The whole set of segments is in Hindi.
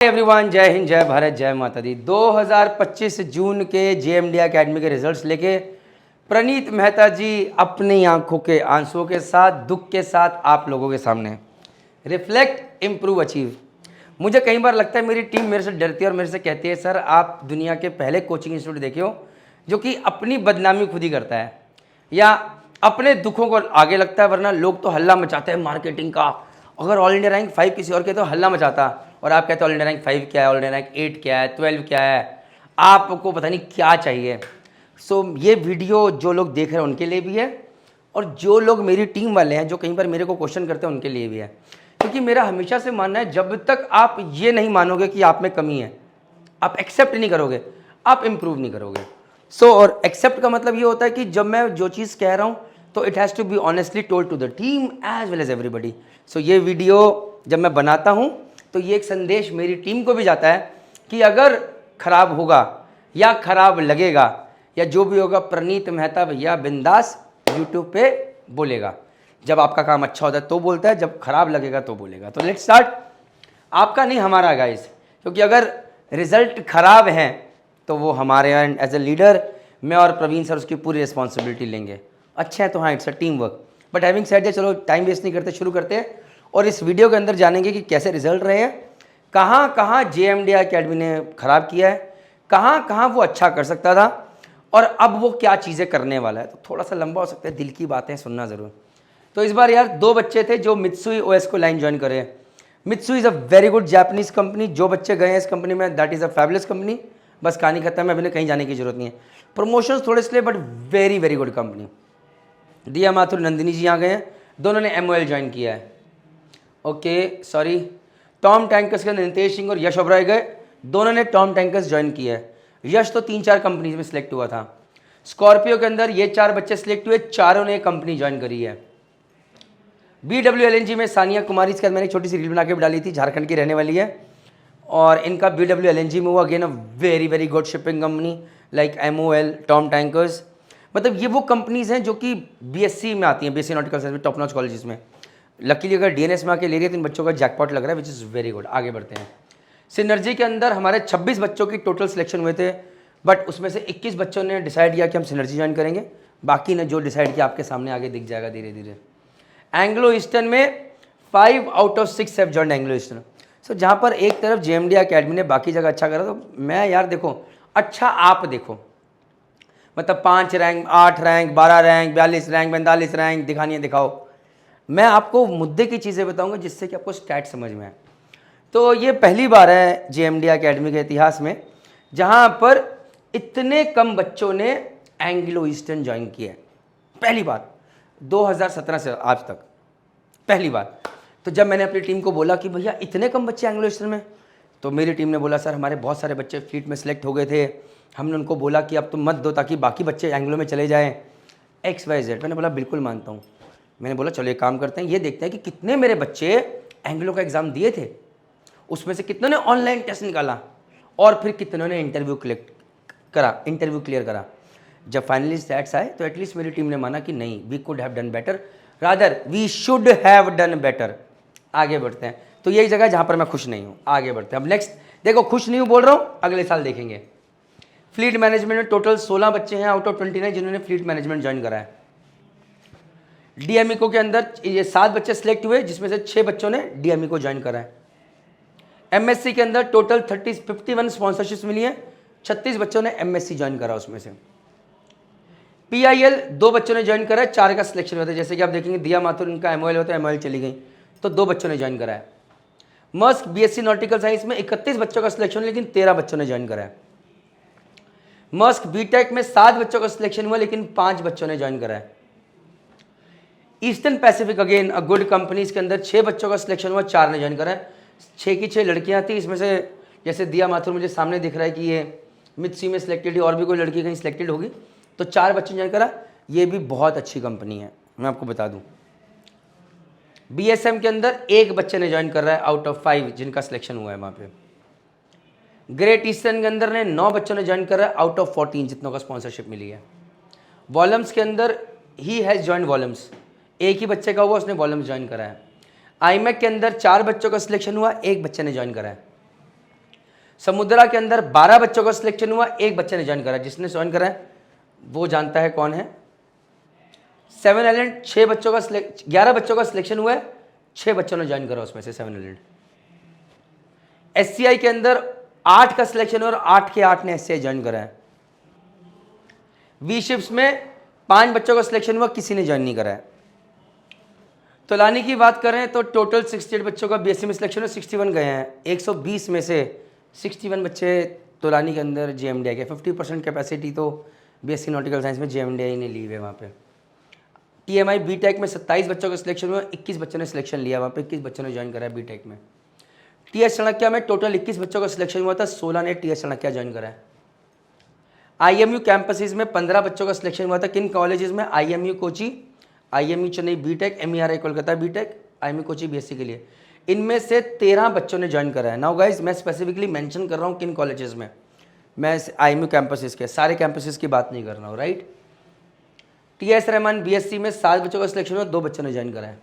एवरीवन, जय हिंद, जय भारत, जय माता दी। 2025 जून के जेएमडी एकेडमी के रिजल्ट्स लेके प्रणीत मेहता जी अपनी आंखों के आंसुओं के साथ, दुख के साथ आप लोगों के सामने। Reflect, improve, achieve. मुझे कई बार लगता है मेरी टीम मेरे से डरती है और मेरे से कहती है, सर आप दुनिया के पहले कोचिंग इंस्टीट्यूट देखे हो जो कि अपनी बदनामी खुद ही करता है या अपने दुखों को आगे लगता है, वरना लोग तो हल्ला मचाते हैं मार्केटिंग का। अगर ऑल इंडिया रैंक 5 किसी और के तो हल्ला मचाता, और आप कहते हो ऑल इंडिया रैंक 5 क्या है, ऑल इंडिया रैंक 8 क्या है, 12 क्या है, आपको पता नहीं क्या चाहिए। ये वीडियो जो लोग देख रहे हैं उनके लिए भी है, और जो लोग मेरी टीम वाले हैं जो कई बार मेरे को क्वेश्चन करते हैं उनके लिए भी है। क्योंकि मेरा हमेशा से मानना है, जब तक आप ये नहीं मानोगे कि आप में कमी है, आप एक्सेप्ट नहीं करोगे, आप इम्प्रूव नहीं करोगे। और एक्सेप्ट का मतलब ये होता है कि जब मैं जो चीज़ कह रहा हूँ तो it has to be honestly told to the team as well as everybody. ये वीडियो जब मैं बनाता हूँ तो ये एक संदेश मेरी टीम को भी जाता है कि अगर खराब होगा या खराब लगेगा या जो भी होगा, प्रणीत मेहता भैया बिंदास यूट्यूब पे बोलेगा। जब आपका काम अच्छा होता है तो बोलता है, जब खराब लगेगा तो बोलेगा। तो लेट्स स्टार्ट। आपका नहीं, हमारा गाइस। क्योंकि अगर रिजल्ट खराब हैं तो वो हमारे यहाँ एज ए लीडर मैं और प्रवीण सर उसकी पूरी रिस्पॉन्सिबिलिटी लेंगे। अच्छा है तो हाँ, it's a team work. But having said that, चलो टाइम वेस्ट नहीं करते, शुरू करते हैं। और इस वीडियो के अंदर जानेंगे कि कैसे रिजल्ट रहे हैं, कहाँ कहाँ जेएमडी एकेडमी ने ख़राब किया है, कहाँ कहाँ वो अच्छा कर सकता था, और अब वो क्या चीज़ें करने वाला है। तो थोड़ा सा लंबा हो सकता है, दिल की बातें सुनना ज़रूर। तो इस बार यार 2 बच्चे थे जो मित्सुई ओएस को लाइन ज्वाइन करे। Mitsui is a very good Japanese company. जो बच्चे गए हैं इस कंपनी में, that is a fabulous company. बस कहानी खत्म है, अभी कहीं जाने की जरूरत नहीं है। प्रमोशंस थोड़े इसलिए, but very very good company. दिया माथुर, नंदिनी जी यहाँ गए हैं, दोनों ने MOL ज्वाइन किया है। ओके सॉरी, टॉम टैंकर्स के नितेश सिंह और यश ओबराय गए, दोनों ने टॉम टैंकर्स ज्वाइन किया है। यश तो 3-4 कंपनीज में सिलेक्ट हुआ था। स्कॉर्पियो के अंदर ये 4 बच्चे सिलेक्ट हुए, चारों ने कंपनी ज्वाइन करी है। BWLNG में सानिया कुमारी, इसके बाद मैंने छोटी सी रील बना के भी डाली थी, झारखंड की रहने वाली है। और इनका BWLNG में हुआ again a very very good shipping company like MOL, Tom tankers. मतलब ये वो कंपनीज़ हैं जो कि BSc में आती हैं, BSc नॉटिकल साइंस में, टॉप नॉच कॉलेजेस में। लकीली अगर DNS में आके ले रही है तो इन बच्चों का जैकपॉट लग रहा है, विच इज़ वेरी गुड। आगे बढ़ते हैं। सिनर्जी के अंदर हमारे 26 बच्चों की टोटल सिलेक्शन हुए थे, बट उसमें से 21 बच्चों ने डिसाइड किया कि हम सिनर्जी ज्वाइन करेंगे। बाकी ने जो डिसाइड किया आपके सामने आगे दिख जाएगा धीरे धीरे। एंग्लो ईस्टर्न में 5 out of 6 have joined Anglo eastern. जहाँ पर एक तरफ जेएमडी एकेडमी ने बाकी जगह अच्छा करा, तो मैं यार देखो, अच्छा आप देखो, मतलब 5 rank, 8 rank, 12 rank, 42 rank, 45 rank दिखानी है, दिखाओ। मैं आपको मुद्दे की चीज़ें बताऊंगा जिससे कि आपको स्टैट समझ में आए। तो ये पहली बार है जेएमडी एकेडमी के इतिहास में जहाँ पर इतने कम बच्चों ने एंग्लो ईस्टर्न ज्वाइन किया है। पहली बार 2017 से आज तक पहली बार। तो जब मैंने अपनी टीम को बोला कि भैया इतने कम बच्चे एंग्लो ईस्टर्न में, तो मेरी टीम ने बोला, सर हमारे बहुत सारे बच्चे फ्लीट में सिलेक्ट हो गए थे, हमने उनको बोला कि अब तुम मत दो ताकि बाकी बच्चे एंग्लो में चले जाएं, XYZ। मैंने बोला बिल्कुल मानता हूँ। मैंने बोला चलो एक काम करते हैं, ये देखते हैं कि कितने मेरे बच्चे एंग्लो का एग्ज़ाम दिए थे, उसमें से कितनों ने ऑनलाइन टेस्ट निकाला और फिर कितनों ने इंटरव्यू क्लियर करा। जब फाइनली स्टैट्स आए तो एटलीस्ट मेरी टीम ने माना कि नहीं, we could have done better, rather we should have done better. आगे बढ़ते हैं। तो यही जगह जहाँ पर मैं खुश नहीं हूँ। आगे बढ़ते हैं। अब नेक्स्ट देखो, खुश नहीं हूँ बोल रहा हूँ, अगले साल देखेंगे। फ्लीट मैनेजमेंट में टोटल 16 बच्चे हैं आउट ऑफ 29 जिन्होंने फ्लीट मैनेजमेंट ज्वाइन करा है। DMECO के अंदर ये 7 बच्चे सिलेक्ट हुए, जिसमें से 6 बच्चों ने DMECO ज्वाइन करा है। MSc के अंदर टोटल 51 स्पॉन्सरशिप्स मिली है, 36 बच्चों ने MSc ज्वाइन करा उसमें से। PIL 2 बच्चों ने ज्वाइन करा है, 4 का सिलेक्शन हुआ था। जैसे कि आप देखेंगे दिया माथुर, इनका MOL होता है, MOL चली गई, तो 2 बच्चों ने ज्वाइन करा है। मस्क BSc नॉटिकल साइंस में 31 बच्चों का सिलेक्शन, लेकिन 13 बच्चों ने ज्वाइन करा है। मस्क BTech में 7 बच्चों का सिलेक्शन हुआ, लेकिन 5 बच्चों ने ज्वाइन करा है। Eastern Pacific again a good company, इसके अंदर 6 बच्चों का सिलेक्शन हुआ, 4 ने ज्वाइन करा है। 6 की 6 लड़कियां थी, इसमें से जैसे दिया माथुर मुझे सामने दिख रहा है कि ये मित्सी में सिलेक्टेड है, और भी कोई लड़की कहीं सिलेक्टेड होगी, तो 4 बच्चों ने ज्वाइन करा। ये भी बहुत अच्छी कंपनी है, मैं आपको बता दूं। BSM के अंदर 1 बच्चे ने ज्वाइन कर रहा है आउट ऑफ 5 जिनका सिलेक्शन हुआ है वहाँ पे। ग्रेट ईस्टर्न के अंदर ने 9 बच्चों ने ज्वाइन कर रहा है आउट ऑफ 14 जितनों का स्पॉन्सरशिप मिली है। वॉलम्स के अंदर ही हैज़ ज्वाइन वॉलम्स, एक ही बच्चे का हुआ, उसने वॉलम्स ज्वाइन करा है। IMEC के अंदर 4 बच्चों का सिलेक्शन हुआ, 1 बच्चे ने ज्वाइन करा है। समुद्रा के अंदर 12 बच्चों का सिलेक्शन हुआ, एक बच्चे ने ज्वाइन करा। जिसने ज्वाइन करा है वो जानता है कौन है। 7 आइलैंड 6 बच्चों का 11 बच्चों का सिलेक्शन हुआ है, 6 बच्चों ने ज्वाइन करा उसमें से 7 आइलैंड। एससीआई के अंदर 8 का सिलेक्शन हुआ और 8 के 8 ने एससीआई ज्वाइन करा है। वी शिप्स में 5 बच्चों का सिलेक्शन हुआ, किसी ने ज्वाइन नहीं करा है। तोलानी की बात करें तो टोटल 68 बच्चों का बीएससी में सिलेक्शन है, 61 गए हैं। 120 में से 61 बच्चे तोलानी के अंदर जेएमडीआई के। 50% कैपेसिटी तो बीएससी नॉटिकल साइंस में जेएमडीआई ने ली है वहाँ पे। टीएमआई बीटेक में 27 बच्चों का सिलेक्शन हुआ, 21 बच्चों ने सिलेक्शन लिया वहाँ पे, 21 बच्चों ने ज्वाइन करा है बीटेक में। टीएस चाणक्य में टोटल 21 बच्चों का सिलेक्शन हुआ था, 16 ने टीएस चाणक्य ज्वाइन करा है। आईएमयू कैंपसेस में 15 बच्चों का सिलेक्शन हुआ था। किन कॉलेजेस में? IMU Kochi, IMU Chennai BTech, MERI Kolkata BTech, IMU Kochi BSc के लिए। इनमें से 13 बच्चों ने ज्वाइन करा है। नाउ गाइस मैं स्पेसिफिकली मेंशन कर रहा हूँ किन कॉलेजेस में, मैं आईएमयू कैंपसेस के, सारे कैंपसेस की बात नहीं कर रहा हूँ, राइट। टीएस रहमान बीएससी में 7 बच्चों का सिलेक्शन हुआ, 2 बच्चों ने ज्वाइन करा है।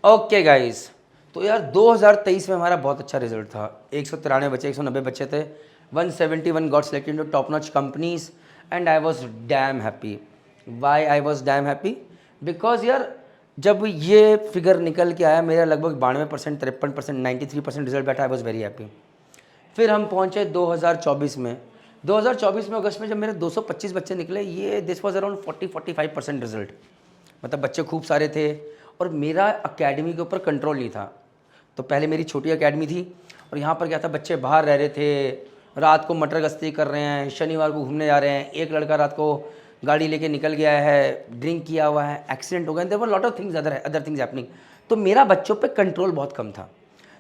ओके गाइस, तो यार 2023 में हमारा बहुत अच्छा रिजल्ट था। 193 बच्चे, 190 बच्चे थे। 171 got selected to top notch companies and I was damn happy. Why I was damn happy? Because यार जब ये फिगर निकल के आया मेरा लगभग 92%, 53%, 93% रिजल्ट बैठा, आई वॉज वेरी हैप्पी। फिर हम पहुँचे 2024 में। 2024 में अगस्त में जब मेरे 225 बच्चे निकले, ये दिस वॉज अराउंड 40-45% रिजल्ट। मतलब बच्चे खूब सारे थे और मेरा अकेडमी के ऊपर कंट्रोल नहीं था। तो पहले मेरी छोटी अकेडमी थी और यहाँ पर क्या था, बच्चे बाहर रह रहे थे, रात को मटर गश्ती कर रहे हैं, शनिवार को घूमने जा रहे हैं। एक लड़का रात को गाड़ी लेके निकल गया है, ड्रिंक किया हुआ है, एक्सीडेंट हो गया। There were lot of things, other things happening. तो मेरा बच्चों पे कंट्रोल बहुत कम था।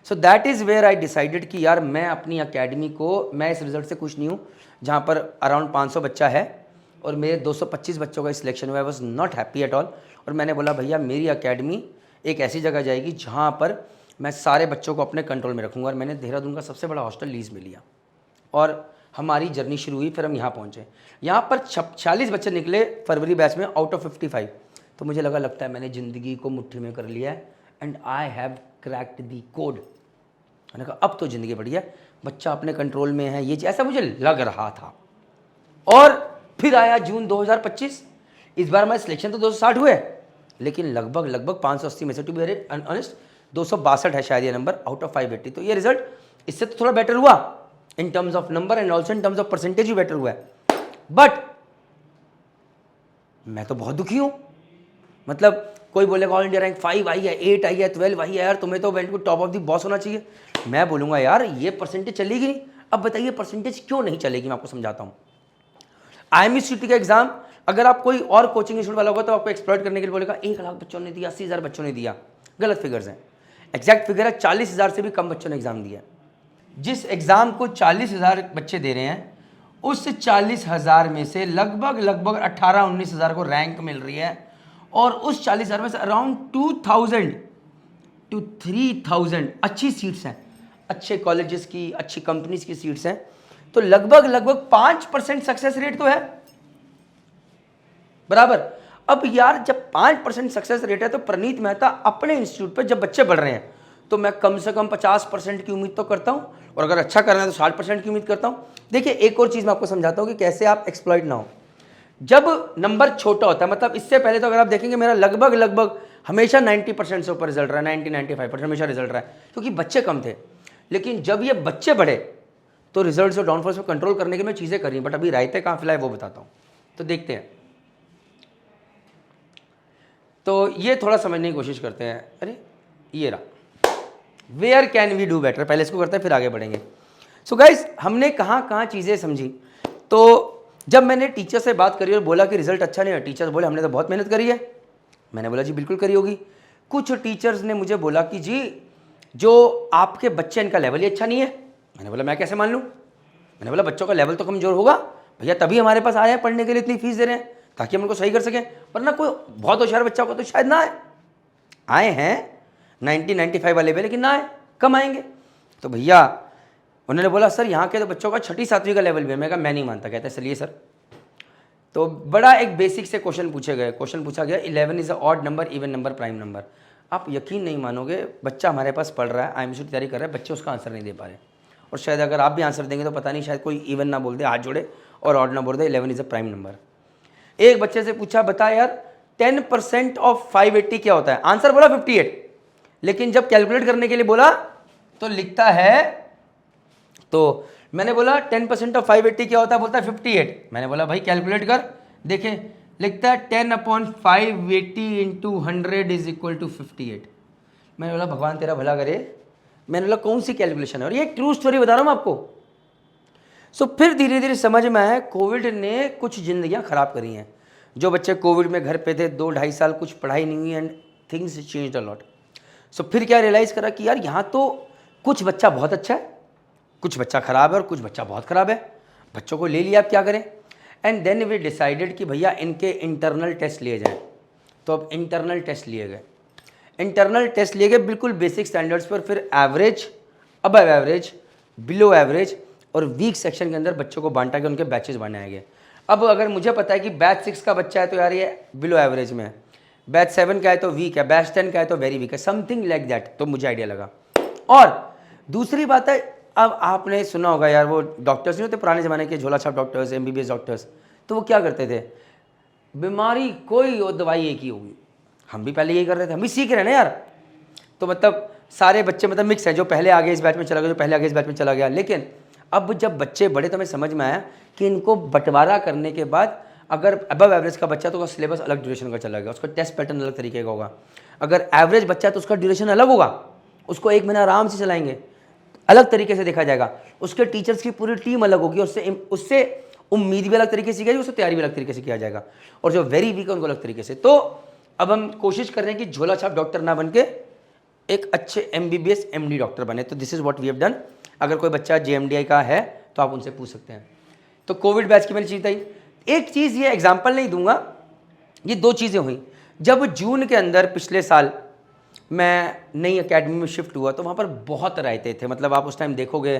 So that is where I decided कि यार मैं अपनी अकेडमी को, मैं इस रिज़ल्ट से खुश नहीं हूँ जहाँ पर अराउंड 500 बच्चा है और मेरे 225 बच्चों का सिलेक्शन हुआ। I was not happy at all. और मैंने बोला भैया मेरी अकेडमी एक ऐसी जगह जाएगी जहाँ पर मैं सारे बच्चों को अपने कंट्रोल में रखूँगा। और मैंने देहरादून का सबसे बड़ा हॉस्टल लीज़ में लिया और हमारी जर्नी शुरू हुई। फिर हम यहाँ पहुँचे। यहाँ पर 46 बच्चे निकले फरवरी बैच में आउट ऑफ 55। तो मुझे लगता है मैंने ज़िंदगी को मुट्ठी में कर लिया है and I have cracked the code. मैंने कहा अब तो ज़िंदगी बढ़िया, बच्चा अपने कंट्रोल में है, ये ऐसा मुझे लग रहा था। और फिर आया जून 2025। इस बार हमारे सिलेक्शन तो 260 हुए, लेकिन लगभग 580 में से, टू बी वेरी ऑनेस्ट 262 है शायद ये नंबर आउट ऑफ 580। तो ये रिजल्ट इससे तो थोड़ा बेटर हुआ in terms of number and also in terms of percentage भी बेटर हुआ है। बट मैं तो बहुत दुखी हूं। मतलब कोई बोलेगा ऑल इंडिया रैंक 5 आई है, 8 आई है, 12 आई है, यार तुम्हें तो well top of the boss होना चाहिए। मैं बोलूंगा यार ये परसेंटेज चलेगी नहीं। अब बताइए परसेंटेज क्यों नहीं चलेगी, मैं आपको समझाता हूं। आईएमयू सीटी का एग्जाम अगर आप कोई और कोचिंग इंस्टीट्यूट वाला होगा तो आपको एक्सप्लॉइट करने के लिए बोलेगा 1 लाख बच्चों ने दिया, 80,000 बच्चों ने दिया। गलत फिगर्स हैं। एग्जैक्ट फिगर है 40,000 से भी कम बच्चों ने एग्जाम दिया। जिस एग्जाम को 40,000 बच्चे दे रहे हैं उस 40,000 में से लगभग 18-19,000 को रैंक मिल रही है और उस 40,000 में से अराउंड 2,000 to 3,000 अच्छी सीट्स हैं, अच्छे कॉलेजेस की, अच्छी कंपनीज की सीट्स हैं। तो लगभग 5% सक्सेस रेट तो है बराबर। अब यार जब 5% सक्सेस रेट है तो प्रणीत मेहता अपने इंस्टीट्यूट पर जब बच्चे बढ़ रहे हैं तो मैं कम से कम 50% की उम्मीद तो करता हूं, और अगर अच्छा कर रहे हैं तो 60% की उम्मीद करता हूं। देखिए एक और चीज़ मैं आपको समझाता हूं कि कैसे आप एक्सप्लॉइट ना हो। जब नंबर छोटा होता है, मतलब इससे पहले तो अगर आप देखेंगे मेरा लगभग हमेशा 90% से ऊपर रिजल्ट रहा है, 90-95% हमेशा रिजल्ट रहा है, क्योंकि बच्चे कम थे। लेकिन जब ये बच्चे बढ़े तो रिजल्ट और डाउनफॉल्स को कंट्रोल करने के मैं चीज़ें करी, बट अभी रायते कहाँ फिलहाल वो बताता हूँ। तो देखते हैं, तो ये थोड़ा समझने की कोशिश करते हैं। अरे ये रहा, where can we do better, पहले इसको करते हैं फिर आगे बढ़ेंगे। सो गाइज हमने कहाँ चीज़ें समझी। तो जब मैंने टीचर से बात करी और बोला कि रिजल्ट अच्छा नहीं है, टीचर्स बोले हमने तो बहुत मेहनत करी है। मैंने बोला जी बिल्कुल करी होगी। कुछ टीचर्स ने मुझे बोला कि जी जो आपके बच्चे इनका लेवल ही अच्छा नहीं है। मैंने बोला मैं कैसे मान लूँ। मैंने बोला बच्चों का लेवल तो कमज़ोर होगा भैया, तभी हमारे पास आए हैं पढ़ने के लिए, इतनी फीस दे रहे हैं ताकि हम उनको सही कर सकें, वरना कोई बहुत होशियार बच्चा होगा तो शायद ना आए हैं 90-95 वाले पे, लेकिन ना आए, कम आएंगे। तो भैया उन्होंने बोला सर यहाँ के तो बच्चों का 6ठी-7वीं का लेवल भी है। मैं कहा मैं नहीं मानता। कहते चलिए सर। तो बड़ा एक बेसिक से क्वेश्चन पूछा गया 11 is a odd number, even number, prime number. आप यकीन नहीं मानोगे, बच्चा हमारे पास पढ़ रहा है, आईएमसी की तैयारी कर रहा है, बच्चे उसका आंसर नहीं दे पा रहे। और शायद अगर आप भी आंसर देंगे तो पता नहीं, शायद कोई इवन ना बोल दे, हाथ जोड़े, और ऑड ना बोल दे। 11 इज अ प्राइम नंबर। एक बच्चे से पूछा, बता यार 10% ऑफ 580 क्या होता है? आंसर बोला 58, लेकिन जब कैलकुलेट करने के लिए बोला तो लिखता है, तो मैंने बोला 10% ऑफ 580 क्या होता है? बोलता है 58। मैंने बोला भाई कैलकुलेट कर, देखें लिखता है 10/580 इंटू 100 इज इक्वल टू 58। मैंने बोला भगवान तेरा भला करे, मैंने बोला कौन सी कैलकुलेशन है? और ये ट्रू स्टोरी बता रहा हूँ आपको। सो फिर धीरे धीरे समझ में आया कोविड ने कुछ जिंदगियां खराब करी हैं। जो बच्चे कोविड में घर पे थे 2-2.5 साल, कुछ पढ़ाई नहीं हुई, and things changed a lot. So फिर क्या रियलाइज़ करा कि यार यहाँ तो कुछ बच्चा बहुत अच्छा है, कुछ बच्चा खराब है, और कुछ बच्चा बहुत खराब है। बच्चों को ले लिया, अब क्या करें? एंड देन वी डिसाइडेड कि भैया इनके इंटरनल टेस्ट लिए जाएं। तो अब इंटरनल टेस्ट लिए गए, इंटरनल टेस्ट लिए गए बिल्कुल बेसिक स्टैंडर्ड्स पर। फिर average, above average, below average और वीक सेक्शन के अंदर बच्चों को बांटा गया, उनके बैचेज बनाए गए। अब अगर मुझे पता है कि बैच 6 का बच्चा है तो यार ये बिलो एवरेज में है, बैच 7 का है तो वीक है, बैच 10 का है तो वेरी वीक है, समथिंग लाइक दैट। तो मुझे आइडिया लगा। और दूसरी बात है, अब आपने सुना होगा यार, वो डॉक्टर्स नहीं होते पुराने ज़माने के, झोला छाप डॉक्टर्स, MBBS डॉक्टर्स, तो वो क्या करते थे? बीमारी कोई और दवाई एक ही होगी। हम भी पहले यही कर रहे थे, हम भी सीख रहे हैं ना यार। तो मतलब सारे बच्चे मतलब मिक्स है, जो पहले आगे इस बैच में चला गया, जो पहले आगे इस बैच में चला गया। लेकिन अब जब बच्चे बड़े तो हमें समझ में आया कि इनको बंटवारा करने के बाद अगर अबव एवरेज का बच्चा तो उसका सिलेबस अलग ड्यूरेशन का चला गया, उसका टेस्ट पैटर्न अलग तरीके का होगा। अगर एवरेज बच्चा है तो उसका ड्यूरेशन अलग होगा, उसको 1 महीना आराम से चलाएंगे, अलग तरीके से देखा जाएगा। उसके टीचर्स की पूरी टीम अलग होगी, उससे उम्मीद भी अलग तरीके से की जाएगी, उससे तैयारी भी अलग तरीके से किया जाएगा। और जो वेरी वीक है उनको अलग तरीके से। तो अब हम कोशिश कर रहे हैं कि झोला छाप डॉक्टर ना बन के एक अच्छे MBBS MD डॉक्टर बने। तो this is what we have done. अगर कोई बच्चा JMDI का है तो आप उनसे पूछ सकते हैं। तो कोविड बैच की मैंने चीज़ बताई। एक चीज़, ये एग्जाम्पल नहीं दूंगा, ये 2 चीज़ें हुई। जब जून के अंदर पिछले साल मैं नई एकेडमी में शिफ्ट हुआ तो वहाँ पर बहुत रायते थे। मतलब आप उस टाइम देखोगे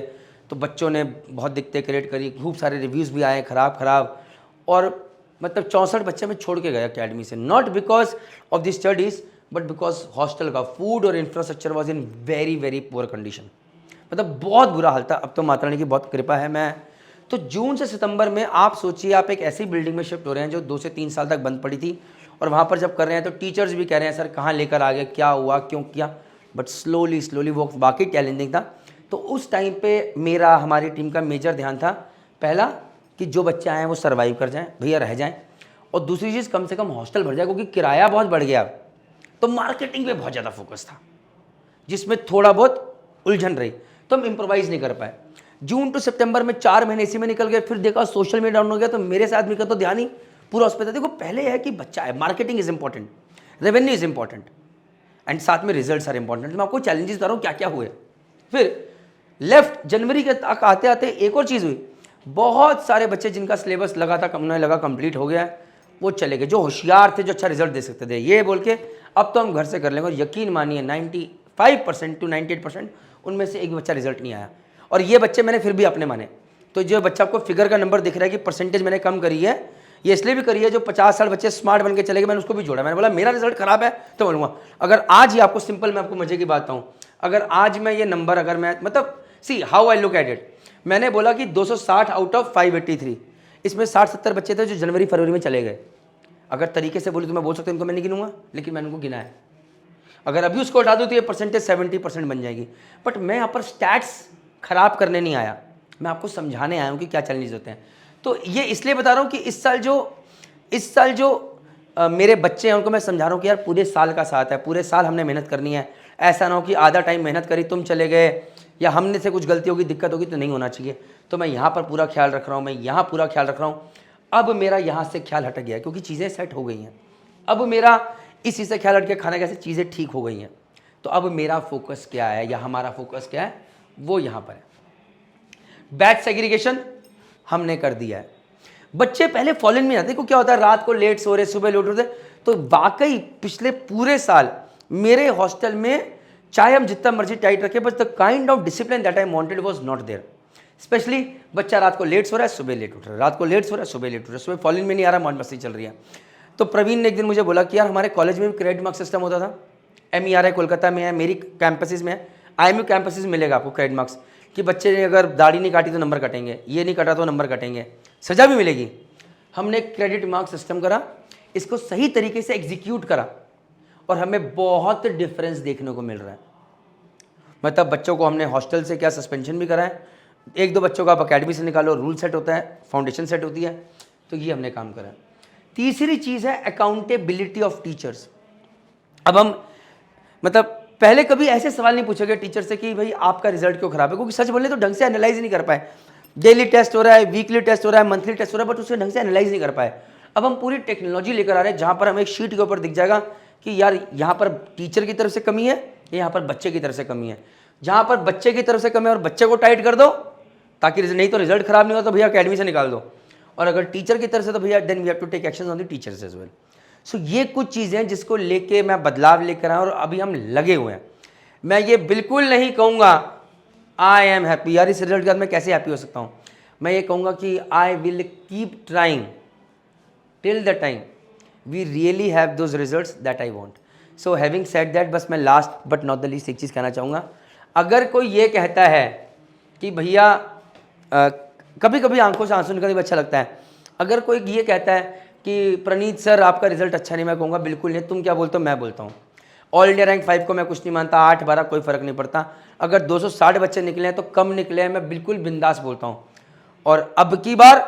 तो बच्चों ने बहुत दिक्कतें क्रिएट करी, खूब सारे रिव्यूज़ भी आए खराब। और मतलब 64 बच्चे मैं छोड़ के गया एकेडमी से, not because of the studies but because hostel का फूड और infrastructure was in very poor condition. मतलब बहुत बुरा हाल था। अब तो माता रानी की बहुत कृपा है। मैं तो जून से सितंबर में, आप सोचिए आप एक ऐसी बिल्डिंग में शिफ्ट हो रहे हैं जो 2 से 3 साल तक बंद पड़ी थी, और वहाँ पर जब कर रहे हैं तो टीचर्स भी कह रहे हैं सर कहाँ लेकर आ गए, क्या हुआ, क्यों किया। बट स्लोली वो वाकई चैलेंजिंग था। तो उस टाइम पे मेरा, हमारी टीम का मेजर ध्यान था, पहला कि जो बच्चे आए हैं वो सर्वाइव कर जाएँ, भैया रह जाएँ, और दूसरी चीज़ कम से कम हॉस्टल भर जाए, क्योंकि किराया बहुत बढ़ गया। तो मार्केटिंग पे बहुत ज़्यादा फोकस था, जिसमें थोड़ा बहुत उलझन रही, तो हम इम्प्रोवाइज़ नहीं कर पाए। जून टू सितंबर में 4 महीने इसी में निकल गए। फिर देखा सोशल मीडिया डाउन हो गया, तो मेरे से आदमी का तो ध्यान ही पूरा उस पर था। देखो पहले है कि बच्चा है, marketing is important, revenue is important, and साथ में रिजल्ट्स आर इंपॉर्टेंट। मैं आपको चैलेंजेस बता रहा हूँ क्या क्या हुए। फिर लेफ्ट जनवरी के तक आते आते एक और चीज़ हुई, बहुत सारे बच्चे जिनका सिलेबस लगा था, उन्हें लगा कंप्लीट हो गया है, वो चले गए। जो होशियार थे, जो अच्छा रिजल्ट दे सकते थे, ये बोल के अब तो हम घर से कर लेंगे। और यकीन मानिए 95% to 98% उनमें से एक बच्चा रिजल्ट नहीं आया। और ये बच्चे मैंने फिर भी अपने माने। तो जो बच्चा आपको फिगर का नंबर दिख रहा है कि परसेंटेज मैंने कम करी है, ये इसलिए भी करी है जो 50 साल बच्चे स्मार्ट बन के चले गए, मैंने उसको भी जोड़ा। मैंने बोला मेरा रिजल्ट खराब है तो बोलूँगा, अगर आज ही आपको सिंपल, मैं आपको मजे की बात बताऊँ, अगर आज मैं ये नंबर, अगर मैं मतलब see how I look at it, मैंने बोला कि 260 आउट ऑफ 583, इसमें 60-70 बच्चे थे जो जनवरी फरवरी में चले गए। अगर तरीके से बोलूँ तो मैं बोल सकता हूँ इनको मैं नहीं गिनूंगा, लेकिन मैंने उनको गिना है। अगर अभी उसको हटा दूँ तो ये परसेंटेज 70% बन जाएगी। बट मैं यहाँ पर स्टैट्स खराब करने नहीं आया, मैं आपको समझाने आया हूँ कि क्या चैलेंजेस होते हैं। तो ये इसलिए बता रहा हूँ कि इस साल जो मेरे बच्चे हैं उनको मैं समझा रहा हूँ कि यार पूरे साल का साथ है, पूरे साल हमने मेहनत करनी है। ऐसा ना हो कि आधा टाइम मेहनत करी, तुम चले गए, या हमने से कुछ गलती होगी, दिक्कत होगी, तो नहीं होना चाहिए। तो मैं यहाँ पर पूरा ख्याल रख रहा हूँ, मैं यहाँ पूरा ख्याल रख रहा हूँ। अब मेरा यहाँ से ख्याल हट गया है क्योंकि चीज़ें सेट हो गई हैं। अब मेरा इस चीज़ से ख्याल हट के खाना कैसे चीज़ें ठीक हो गई हैं। तो अब मेरा फोकस क्या है, या हमारा फोकस क्या है, वो यहाँ पर है। बैच सेग्रीगेशन हमने कर दिया है। बच्चे पहले फॉलन में आते, देखो क्या होता है, रात को लेट सो रहे, सुबह लेट उठते। तो वाकई पिछले पूरे साल मेरे हॉस्टल में चाहे हम जितना मर्जी टाइट रखे, but the kind of discipline that I wanted was not there. Specially बच्चा रात को लेट सो रहा है, सुबह लेट उठ रहा है, रात को लेट सो रहा है, सुबह लेट उठ रहा है, सुबह फॉलन में नहीं आ रहा, मौज मस्ती चल रही है। तो प्रवीण ने एक दिन मुझे बोला कि यार हमारे कॉलेज में भी क्रेडिट मार्क्स सिस्टम होता था, MERI कोलकाता में है, मेरी कैंपसेस में है, IMU कैंपसेस मिलेगा आपको क्रेडिट मार्क्स, कि बच्चे ने अगर दाढ़ी नहीं काटी तो नंबर कटेंगे, ये नहीं कटा तो नंबर कटेंगे, सज़ा भी मिलेगी। हमने क्रेडिट मार्क सिस्टम करा, इसको सही तरीके से एग्जीक्यूट करा और हमें बहुत डिफरेंस देखने को मिल रहा है। मतलब बच्चों को हमने हॉस्टल से क्या सस्पेंशन भी करा है, 1-2 बच्चों का आप अकेडमी से निकालो, रूल सेट होता है, फाउंडेशन सेट होती है, तो ये हमने काम करा है। तीसरी चीज़ है अकाउंटेबिलिटी ऑफ टीचर्स। अब हम मतलब पहले कभी ऐसे सवाल नहीं पूछे गए टीचर से कि भाई आपका रिजल्ट क्यों खराब है, क्योंकि सच बोले तो ढंग से एनालाइज नहीं कर पाए। डेली टेस्ट हो रहा है, वीकली टेस्ट हो रहा है, मंथली टेस्ट हो रहा है, बट उसके ढंग से एनालाइज नहीं कर पाए। अब हम पूरी टेक्नोलॉजी लेकर आ रहे हैं जहाँ पर हमें एक शीट के ऊपर दिख जाएगा कि यार यहाँ पर टीचर की तरफ से कमी है, यहाँ पर बच्चे की तरफ से कमी है। जहाँ पर बच्चे की तरफ से कमी है और बच्चे को टाइट कर दो ताकि नहीं तो रिजल्ट खराब नहीं हो तो भैया अकेडमी से निकाल दो, और अगर टीचर की तरफ से तो भैया then we have to take action on the teachers as well. So ये कुछ चीज़ें हैं जिसको लेके मैं बदलाव लेकर आया और अभी हम लगे हुए हैं। मैं ये बिल्कुल नहीं कहूँगा आई एम हैप्पी, यार इस रिजल्ट के बाद मैं कैसे हैप्पी हो सकता हूँ। मैं ये कहूँगा कि I will keep trying till the time we really have those results that I want. So having said that, बस मैं last but not the least एक चीज़ कहना चाहूँगा। अगर कोई ये कहता है कि भैया कभी कभी आंखों से आंसू निकलने में अच्छा लगता है, अगर कोई ये कहता है कि प्रणीत सर आपका रिजल्ट अच्छा नहीं, मैं कहूँगा बिल्कुल नहीं, तुम क्या बोलते हो मैं बोलता हूँ। ऑल इंडिया रैंक 5 को मैं कुछ नहीं मानता, 8-12 कोई फ़र्क नहीं पड़ता। अगर 260 बच्चे निकले हैं तो कम निकले हैं, मैं बिल्कुल बिंदास बोलता हूँ। और अब की बार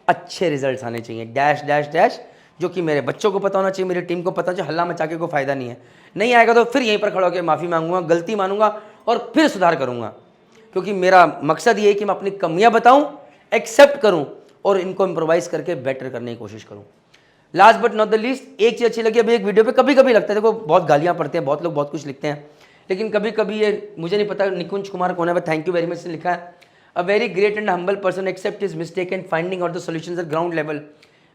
अच्छे रिजल्ट्स आने चाहिए, डैश डैश डैश, जो कि मेरे बच्चों को पता होना चाहिए, मेरी टीम को पता होना चाहिए। हल्ला मचा के कोई फ़ायदा नहीं है। नहीं आएगा तो फिर यहीं पर खड़ा होकर माफ़ी मांगूंगा, गलती मानूंगा और फिर सुधार करूँगा, क्योंकि मेरा मकसद ये है कि मैं अपनी कमियाँ बताऊँ, एक्सेप्ट करूँ और इनको इम्प्रोवाइज़ करके बेटर करने की कोशिश करूँ। Last but not the least, एक चीज़ अच्छी लगी अभी एक वीडियो पे, कभी कभी लगता है देखो बहुत गालियाँ पड़ती हैं, बहुत लोग बहुत कुछ लिखते हैं, लेकिन कभी कभी ये मुझे नहीं पता निकुंज कुमार कौन है, थैंक यू वेरी मच ने लिखा है, a very great and humble person accept his mistake and finding out the solutions at ground level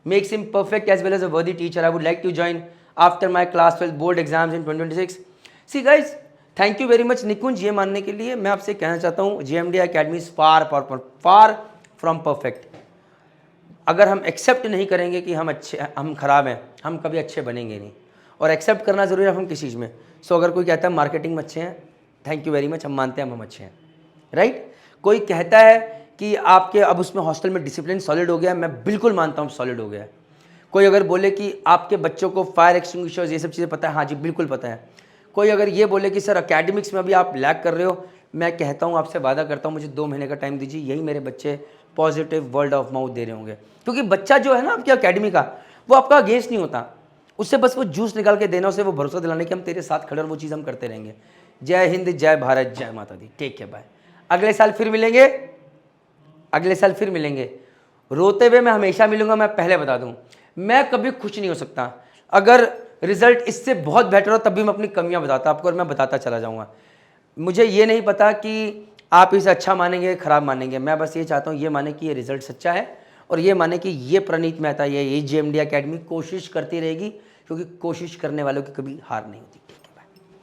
makes him perfect as well as a worthy teacher. I would like to join after my class 12 board exams in 2026। See guys, thank you very much Nikunj ये मानने के लिए। मैं आपसे कहना चाहता हूँ JMDI academy is far from perfect. अगर हम एक्सेप्ट नहीं करेंगे कि हम खराब हैं, हम कभी अच्छे बनेंगे नहीं, और एक्सेप्ट करना ज़रूरी है हम किसी चीज़ में। सो अगर कोई कहता है मार्केटिंग में अच्छे हैं, थैंक यू वेरी मच, हम मानते हैं हम अच्छे हैं, राइट। कोई कहता है कि आपके अब उसमें हॉस्टल में डिसिप्लिन सॉलिड हो गया है, मैं बिल्कुल मानता हूँ सॉलिड हो गया है। कोई अगर बोले कि आपके बच्चों को फायर एक्सटिंग्विशर्स ये सब चीज़ें पता है, हाँ जी बिल्कुल पता है। कोई अगर ये बोले कि सर अकेडमिक्स में अभी आप लैग कर रहे हो, मैं कहता हूँ आपसे वादा करता हूँ मुझे 2 महीने का टाइम दीजिए, यही मेरे बच्चे पॉजिटिव वर्ड ऑफ माउथ दे रहे होंगे। क्योंकि बच्चा जो है ना आपकी अकेडमी का, वो आपका अगेंस्ट नहीं होता, उससे बस वो जूस निकाल के देना, उसे वो भरोसा दिलाने कि हम तेरे साथ खड़े और वो चीज़ हम करते रहेंगे। जय हिंद, जय भारत, जय माता दी, टेक केयर, बाय। अगले साल फिर मिलेंगे, अगले साल फिर मिलेंगे। रोते हुए मैं हमेशा मिलूंगा, मैं पहले बता दूं, मैं कभी खुश नहीं हो सकता। अगर रिजल्ट इससे बहुत बेटर हो तब भी मैं अपनी कमियां बताता आपको और मैं बताता चला जाऊंगा। मुझे ये नहीं पता कि आप इसे अच्छा मानेंगे खराब मानेंगे, मैं बस ये चाहता हूँ ये माने कि ये रिजल्ट सच्चा है और ये माने कि ये प्रणीत मेहता, ये JMDI अकेडमी कोशिश करती रहेगी, क्योंकि कोशिश करने वालों की कभी हार नहीं होती।